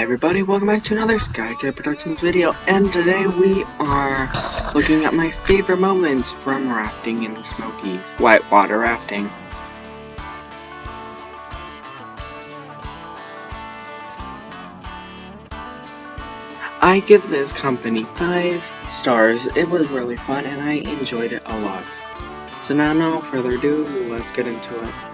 everybody, welcome back to another SkyType Productions video, and today we are looking at my favorite moments from rafting in the Smokies. Whitewater rafting. I give this company 5 stars. It was really fun and I enjoyed it a lot. So now, no further ado, let's get into it.